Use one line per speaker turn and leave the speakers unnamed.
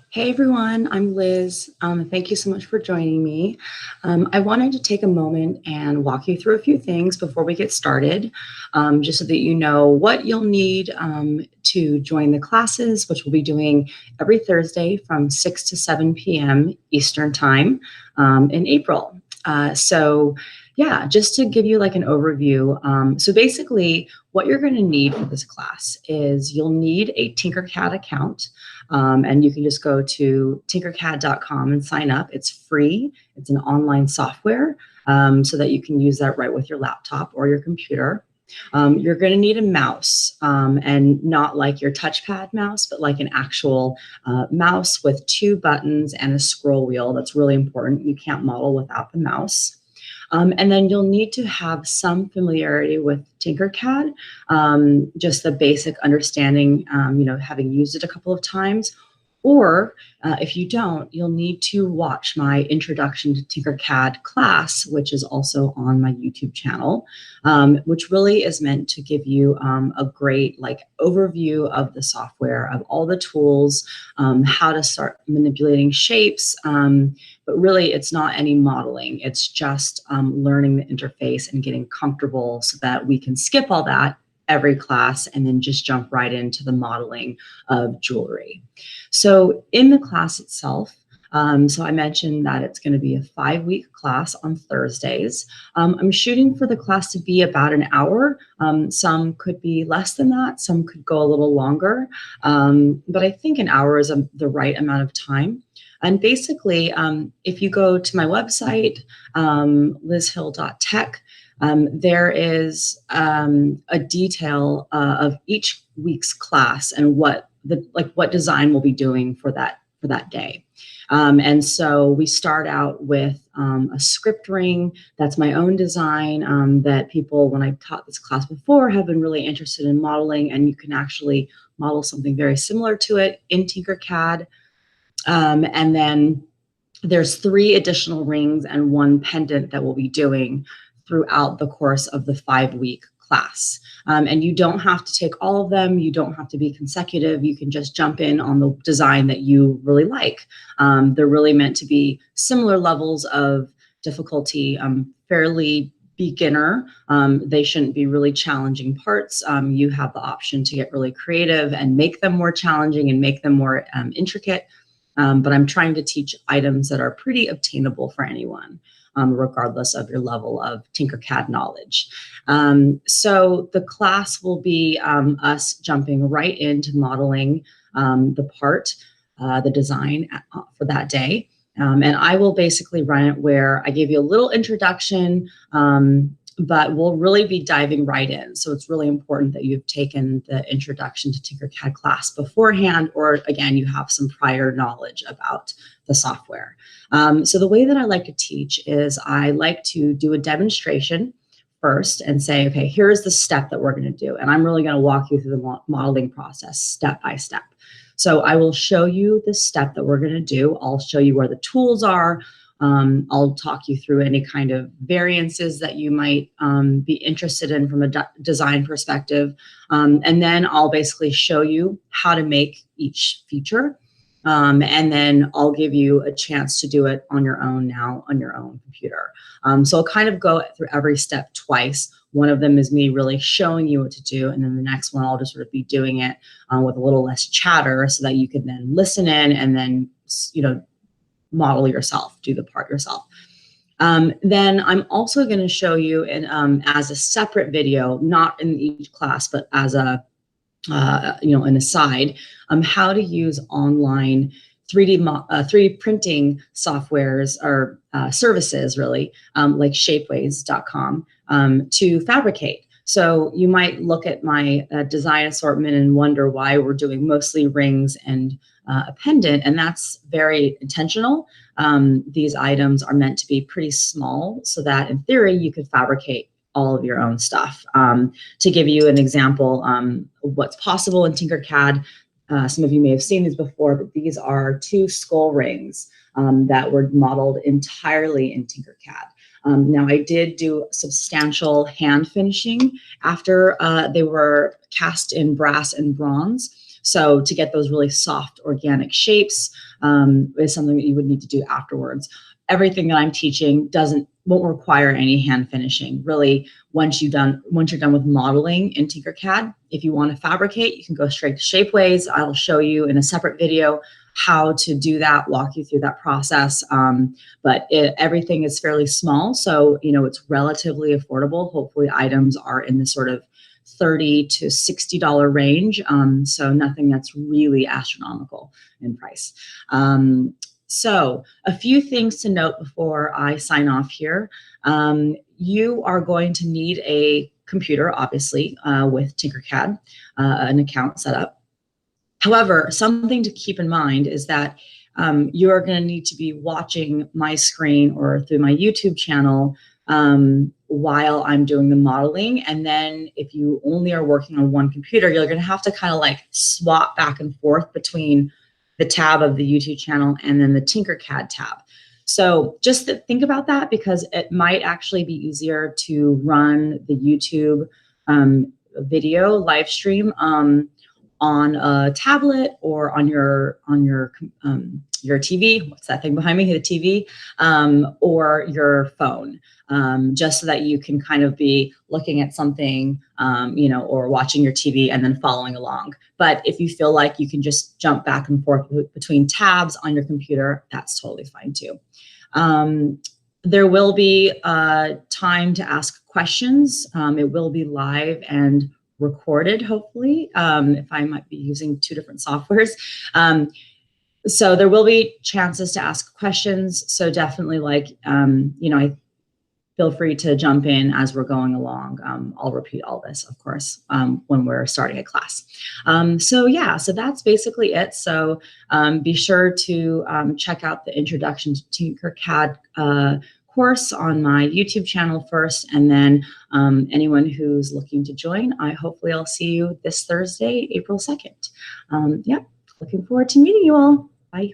Hey everyone, I'm Liz. Thank you so much for joining me. I wanted to take a moment and walk you through a few things before we get started, just so that you know what you'll need to join the classes, which we'll be doing every Thursday from 6 to 7 p.m. Eastern Time in April. Yeah, just to give you like an overview. So basically, what you're going to need for this class is you'll need a Tinkercad account. And you can just go to tinkercad.com and sign up. It's free. It's an online software so that you can use that right with your laptop or your computer. You're going to need a mouse, and not like your touchpad mouse, but like an actual mouse with 2 buttons and a scroll wheel. That's really important. You can't model without the mouse. And then you'll need to have some familiarity with Tinkercad, just the basic understanding, having used it a couple of times. Or if you don't, you'll need to watch my Introduction to Tinkercad class, which is also on my YouTube channel, which really is meant to give you a great overview of the software, of all the tools, how to start manipulating shapes. But really, it's not any modeling. It's just learning the interface and getting comfortable so that we can skip all that every class and then just jump right into the modeling of jewelry. So in the class itself, so I mentioned that it's going to be a 5-week class on Thursdays. I'm shooting for the class to be about an hour. Some could be less than that. Some could go a little longer. But I think an hour is the right amount of time. And basically, if you go to my website, lizhill.tech, there is a detail of each week's class and what design we'll be doing for that day. And so we start out with a script ring. That's my own design that people, when I taught this class before, have been really interested in modeling, and you can actually model something very similar to it in Tinkercad. And then there's 3 additional rings and 1 pendant that we'll be doing throughout the course of the 5-week class. And you don't have to take all of them. You don't have to be consecutive. You can just jump in on the design that you really like. They're really meant to be similar levels of difficulty, fairly beginner. They shouldn't be really challenging parts. You have the option to get really creative and make them more challenging and make them more intricate. But I'm trying to teach items that are pretty obtainable for anyone, regardless of your level of Tinkercad knowledge. So the class will be us jumping right into modeling the part, the design for that day. And I will basically run it where I give you a little introduction, but we'll really be diving right in. So it's really important that you've taken the Introduction to Tinkercad class beforehand, or again, you have some prior knowledge about the software. So the way that I like to teach is I like to do a demonstration first and say, okay, here's the step that we're going to do. And I'm really going to walk you through the modeling process step by step. So I will show you the step that we're going to do. I'll show you where the tools are. I'll talk you through any kind of variances that you might be interested in from a design perspective. And then I'll basically show you how to make each feature. And then I'll give you a chance to do it on your own now on your own computer. So I'll kind of go through every step twice. One of them is me really showing you what to do. And then the next one, I'll just sort of be doing it with a little less chatter so that you can then listen in and then, model yourself, do the part yourself. Then I'm also going to show you as a separate video, not in each class, but as a an aside, how to use online 3D printing softwares or services, really, like shapeways.com, to fabricate. So you might look at my design assortment and wonder why we're doing mostly rings and a pendant, and that's very intentional. These items are meant to be pretty small so that in theory you could fabricate all of your own stuff. To give you an example of what's possible in Tinkercad, some of you may have seen these before, but these are 2 skull rings that were modeled entirely in Tinkercad. Now, I did do substantial hand finishing after they were cast in brass and bronze. So to get those really soft organic shapes is something that you would need to do afterwards. Everything that I'm teaching won't require any hand finishing. Really, once you're done with modeling in Tinkercad, if you want to fabricate, you can go straight to Shapeways. I'll show you in a separate video how to do that, walk you through that process. But everything is fairly small, so it's relatively affordable. Hopefully, items are in the sort of $30 to $60 range, so nothing that's really astronomical in price. So a few things to note before I sign off here. You are going to need a computer, obviously, with Tinkercad, an account set up. However, something to keep in mind is that you are going to need to be watching my screen or through my YouTube channel while I'm doing the modeling. And then if you only are working on one computer, you're going to have to kind of like swap back and forth between the tab of the YouTube channel and then the Tinkercad tab. So just think about that, because it might actually be easier to run the YouTube video live stream on a tablet or on your TV. What's that thing behind me? The TV, or your phone, just so that you can kind of be looking at something, or watching your TV and then following along. But if you feel like you can just jump back and forth between tabs on your computer, that's totally fine too. There will be time to ask questions. It will be live and recorded, hopefully, if I might be using two different softwares. So there will be chances to ask questions. So definitely, I feel free to jump in as we're going along. I'll repeat all this, of course, when we're starting a class. So that's basically it. So be sure to check out the Introduction to Tinkercad course on my YouTube channel first, and then anyone who's looking to join, hopefully I'll see you this Thursday, April 2nd. Looking forward to meeting you all. Bye.